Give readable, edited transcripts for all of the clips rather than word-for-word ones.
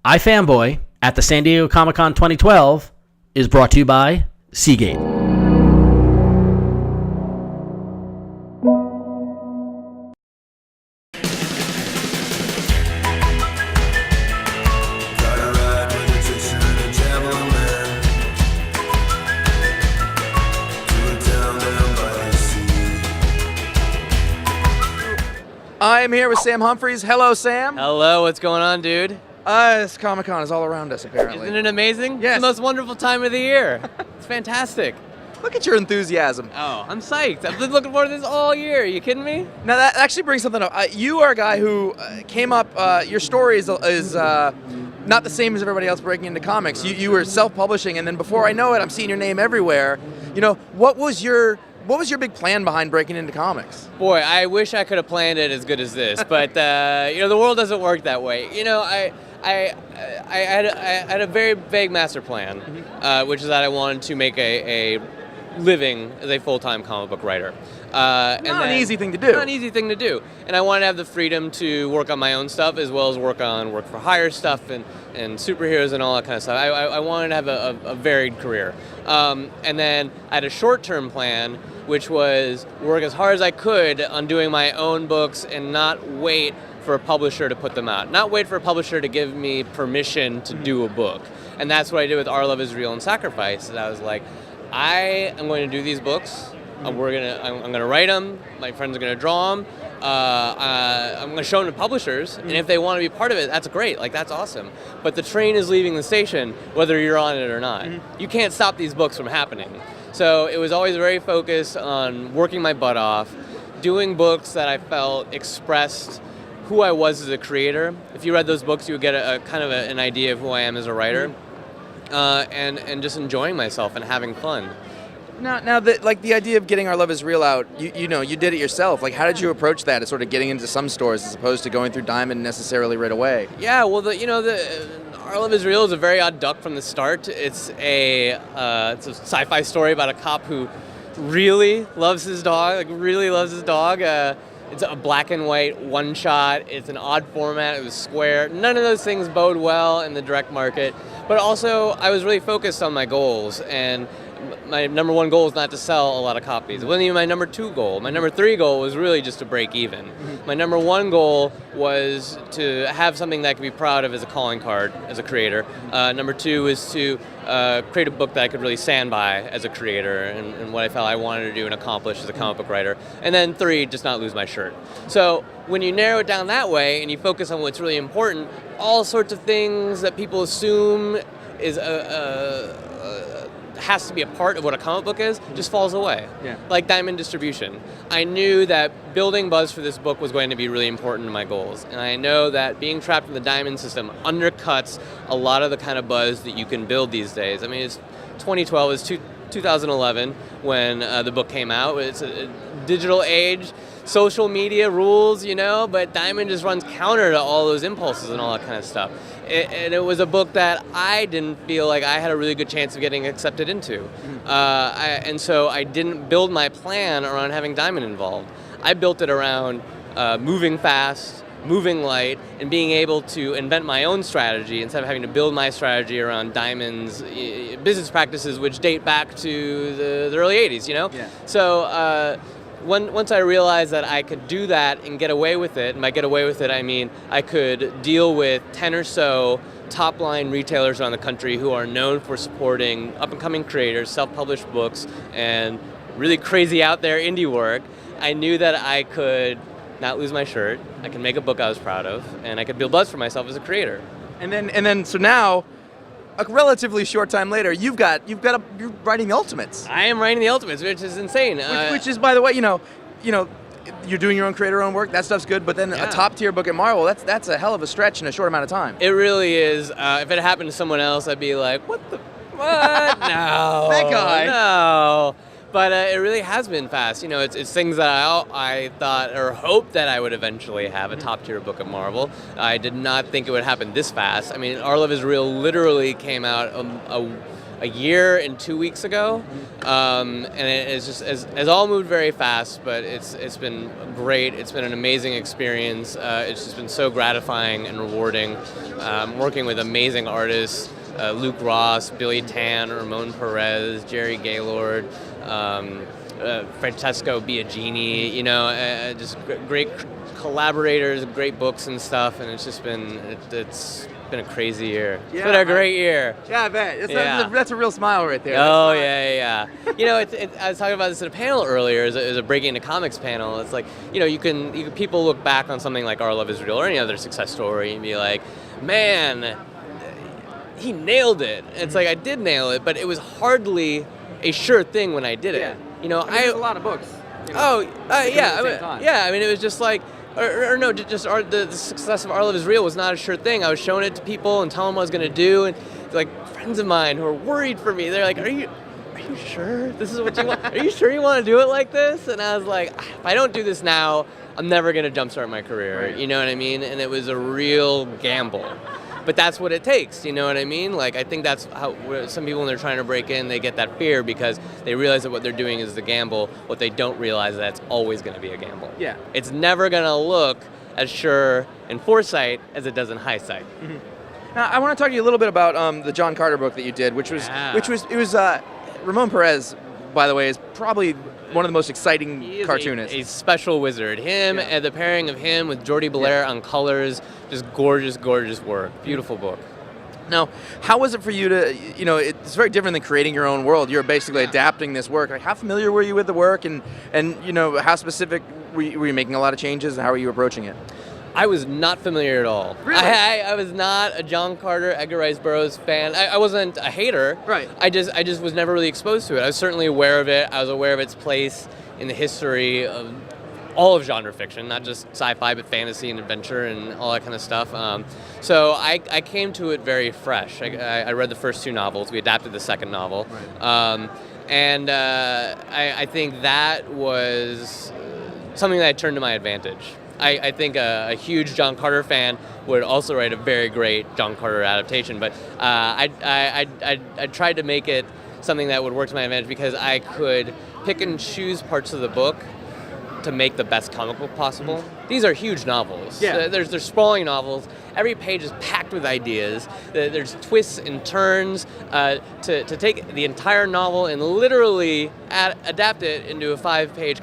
iFanboy at the San Diego Comic-Con 2012 is brought to you by Seagate. I am here with Sam Humphries. Hello, Sam. Hello, what's going on, dude? This Comic-Con is all around us, apparently. Isn't it amazing? Yes. It's the most wonderful time of the year. It's fantastic. Look at your enthusiasm. Oh, I'm psyched. I've been looking forward to this all year. Are you kidding me? Now, that actually brings something up. You are a guy who came up, your story is not the same as everybody else breaking into comics. You were self-publishing, and then before I know it, I'm seeing your name everywhere. You know, what was your big plan behind breaking into comics? Boy, I wish I could have planned it as good as this, but the world doesn't work that way. I had a very vague master plan, which is that I wanted to make a living as a full-time comic book writer. Not an easy thing to do. Not an easy thing to do. And I wanted to have the freedom to work on my own stuff as well as work for hire stuff and superheroes and all that kind of stuff. I wanted to have a varied career. And then I had a short-term plan, which was work as hard as I could on doing my own books and not wait for a publisher to put them out. Not wait for a publisher to give me permission to do a book. And that's what I did with Our Love Is Real and Sacrifice. And I was like, I am going to do these books. I'm going to write them. My friends are going to draw them. I'm going to show them to publishers, and if they want to be part of it, that's great. Like, that's awesome. But the train is leaving the station, whether you're on it or not. You can't stop these books from happening. So it was always very focused on working my butt off, doing books that I felt expressed who I was as a creator. If you read those books, you would get a kind of an idea of who I am as a writer, and just enjoying myself and having fun. Now, the idea of getting Our Love Is Real out, you did it yourself. Like, how did you approach that? As sort of getting into some stores as opposed to going through Diamond necessarily right away. Yeah, well, Our Love Is Real is a very odd duck from the start. It's a sci-fi story about a cop who really loves his dog. It's a black and white one shot. It's an odd format. It was square. None of those things bode well in the direct market. But also, I was really focused on my goals, and my number one goal is not to sell a lot of copies. It wasn't even my number 2 goal. My number 3 goal was really just to break even. My number 1 goal was to have something that I could be proud of as a calling card as a creator. Number 2 is to create a book that I could really stand by as a creator and what I felt I wanted to do and accomplish as a comic book writer. And then 3, just not lose my shirt. So when you narrow it down that way and you focus on what's really important, all sorts of things that people assume is has to be a part of what a comic book is, just falls away. Yeah. Like Diamond distribution. I knew that building buzz for this book was going to be really important to my goals. And I know that being trapped in the Diamond system undercuts a lot of the kind of buzz that you can build these days. I mean, it's 2012, it's 2011 when the book came out. It's a digital age. Social media rules, but Diamond just runs counter to all those impulses and all that kind of stuff. And it was a book that I didn't feel like I had a really good chance of getting accepted into. And so I didn't build my plan around having Diamond involved. I built it around moving fast, moving light, and being able to invent my own strategy instead of having to build my strategy around Diamond's business practices, which date back to the early 80s, Yeah. So once I realized that I could do that and get away with it, and by get away with it, I mean I could deal with 10 or so top-line retailers around the country who are known for supporting up-and-coming creators, self-published books, and really crazy out-there indie work, I knew that I could not lose my shirt, I could make a book I was proud of, and I could build buzz for myself as a creator. So now, a relatively short time later, you're writing the Ultimates. I am writing the Ultimates, which is insane. Which is, by the way, you're doing your own creator-owned work. That stuff's good. But then a top-tier book at Marvel, that's a hell of a stretch in a short amount of time. It really is. If it happened to someone else, I'd be like, what? No. That guy. No. But it really has been fast. It's things that I thought or hoped that I would eventually have a top-tier book at Marvel. I did not think it would happen this fast. I mean, Our Love Is Real literally came out a year and 2 weeks ago, and it's just has all moved very fast. But it's been great. It's been an amazing experience. It's just been so gratifying and rewarding. Working with amazing artists, Luke Ross, Billy Tan, Ramon Perez, Jerry Gaylord, Francesco Biagini. Just great collaborators, great books and stuff, and it's just been it's been a crazy year. It's been a great year. Yeah, I bet. Yeah. That's a real smile right there. Oh yeah. I was talking about this at a panel earlier, as a breaking into comics panel. It's like you can people look back on something like Our Love Is Real or any other success story and be like, man, he nailed it. And it's like I did nail it, but it was hardly a sure thing when I did it. There's a lot of books. I mean, it was just like. Or no, just the success of Our Love Is Real was not a sure thing. I was showing it to people and telling them what I was going to do, and like friends of mine who are worried for me, they're like, "Are you sure this is what you want? Are you sure you want to do it like this?" And I was like, "If I don't do this now, I'm never going to jumpstart my career." Right. You know what I mean? And it was a real gamble. But that's what it takes, you know what I mean? Like, I think that's how some people, when they're trying to break in, they get that fear because they realize that what they're doing is the gamble. What they don't realize is that it's always going to be a gamble. Yeah. It's never going to look as sure in foresight as it does in hindsight. Mm-hmm. Now, I want to talk to you a little bit about the John Carter book that you did, which was Ramon Perez, by the way, is probably one of the most exciting cartoonists. A special wizard. And the pairing of him with Jordi Belair on colors, just gorgeous, gorgeous work. Beautiful book. Now, how was it for you to, it's very different than creating your own world. You're basically adapting this work. Like, how familiar were you with the work, and how specific were you making a lot of changes, and how were you approaching it? I was not familiar at all. Really? I was not a John Carter, Edgar Rice Burroughs fan. I wasn't a hater. Right. I just was never really exposed to it. I was certainly aware of it. I was aware of its place in the history of all of genre fiction, not just sci-fi, but fantasy and adventure and all that kind of stuff. So I came to it very fresh. I read the first two novels. We adapted the second novel. Right. And I think that was something that I turned to my advantage. I think a huge John Carter fan would also write a very great John Carter adaptation, but I tried to make it something that would work to my advantage because I could pick and choose parts of the book to make the best comic book possible. Mm-hmm. These are huge novels. Yeah. They're sprawling novels. Every page is packed with ideas. There's twists and turns. To take the entire novel and literally adapt it into a five-issue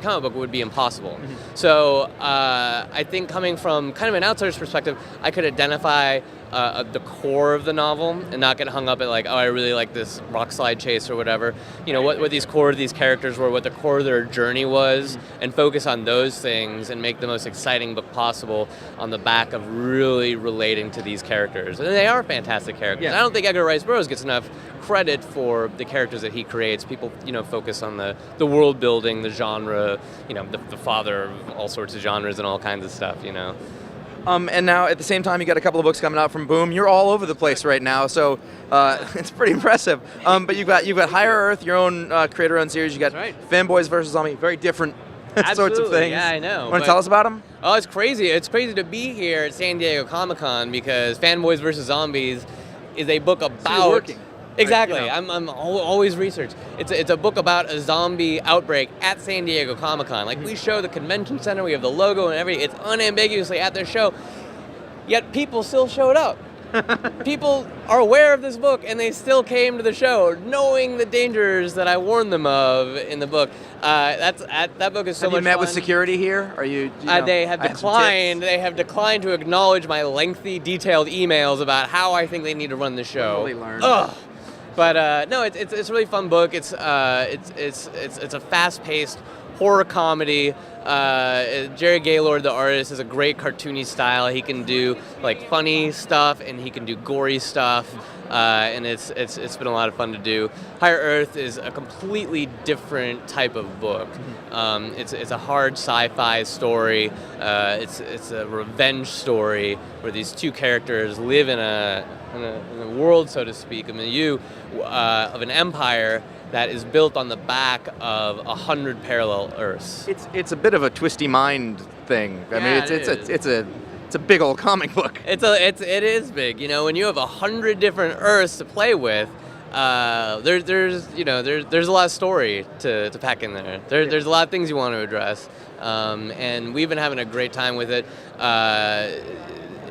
comic book would be impossible. Mm-hmm. So I think coming from kind of an outsider's perspective, I could identify the core of the novel and not get hung up at like, oh, I really like this rock slide chase or whatever. What these core of these characters were, what the core of their journey was, and focus on those things and make the most exciting book possible on the back of really relating to these characters. And they are fantastic characters. Yeah. I don't think Edgar Rice Burroughs gets enough credit for the characters that he creates. People, focus on the world building, the genre, the father of all sorts of genres and all kinds of stuff, And now, at the same time, you got a couple of books coming out from Boom. You're all over the place right now, so it's pretty impressive. But you've got Higher Earth, your own creator-owned series. You got Fanboys versus Zombie, very different sorts of things. Yeah, I know. Want to tell us about them? Oh, it's crazy. It's crazy to be here at San Diego Comic-Con because Fanboys versus Zombies is a book about... So you're working. Exactly. Right, I'm always research. It's a book about a zombie outbreak at San Diego Comic-Con. Like, we show the convention center, we have the logo and everything. It's unambiguously at their show. Yet people still showed up. People are aware of this book and they still came to the show knowing the dangers that I warned them of in the book. That book is so much fun. Have you met with security here? Are you they have declined. They have declined to acknowledge my lengthy, detailed emails about how I think they need to run the show. Really learned. Ugh. But no, it's a really fun book. It's a fast-paced horror comedy. Jerry Gaylord, the artist, has a great cartoony style. He can do like funny stuff and he can do gory stuff, and it's been a lot of fun to do. Higher Earth is a completely different type of book. It's a hard sci-fi story. It's a revenge story where these two characters live in a world, so to speak, a milieu of an empire that is built on the back of 100 parallel Earths. It's a bit of a twisty mind thing. I mean, it's a big old comic book. It is big. When you have 100 different Earths to play with, there's a lot of story to pack in there. There's a lot of things you want to address, and we've been having a great time with it.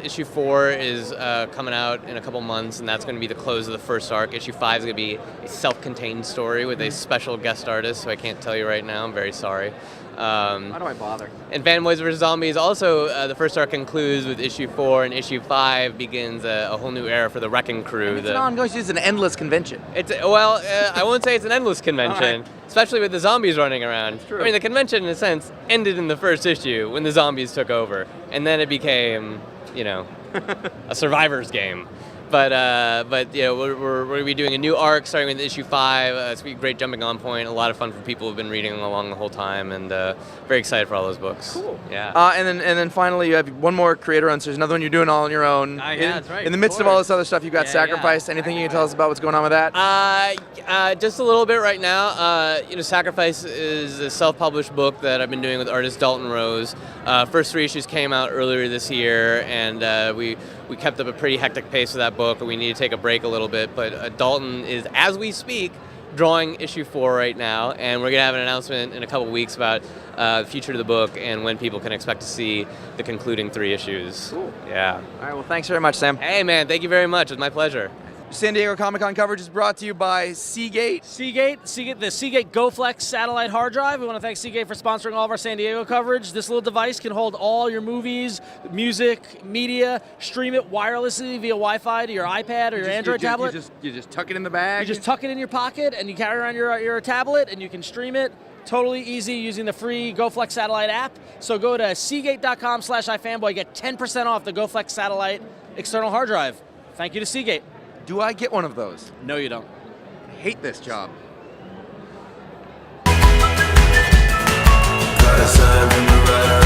Issue 4 is coming out in a couple months, and that's going to be the close of the first arc. Issue 5 is going to be a self-contained story with a special guest artist, who I can't tell you right now. I'm very sorry. Why do I bother? And FANBOYS vs. Zombies also, the first arc concludes with issue 4, and issue 5 begins a whole new era for the Wrecking Crew. It's an ongoing, it's an endless convention. I won't say it's an endless convention, Right. Especially with the zombies running around. It's true. I mean, the convention, in a sense, ended in the first issue when the zombies took over, and then it became, a survivor's game. But we're going to be doing a new arc starting with issue 5. It's going to be a great jumping on point. A lot of fun for people who've been reading along the whole time, and very excited for all those books. Cool. Yeah. And then finally, you have one more creator on. So there's another one you're doing all on your own. Yeah, that's right. In the midst of all this other stuff, you've got Yeah, Sacrifice. yeah. Anything you can tell us about what's going on with that? Just a little bit right now. Sacrifice is a self-published book that I've been doing with artist Dalton Rose. First 3 issues came out earlier this year, and we kept up a pretty hectic pace with that book. We need to take a break a little bit, but Dalton is, as we speak, drawing issue 4 right now, and we're going to have an announcement in a couple weeks about the future of the book and when people can expect to see the concluding 3 issues. Cool. Yeah. All right, well, thanks very much, Sam. Hey, man, thank you very much. It's my pleasure. San Diego Comic-Con coverage is brought to you by Seagate. Seagate, the Seagate GoFlex satellite hard drive. We want to thank Seagate for sponsoring all of our San Diego coverage. This little device can hold all your movies, music, media, stream it wirelessly via Wi-Fi to your iPad or your Android tablet. You just tuck it in the bag. You just tuck it in your pocket and you carry around your tablet and you can stream it. Totally easy using the free GoFlex satellite app. So go to Seagate.com/iFanboy. Get 10% off the GoFlex satellite external hard drive. Thank you to Seagate. Do I get one of those? No, you don't. I hate this job. Got a sign from the right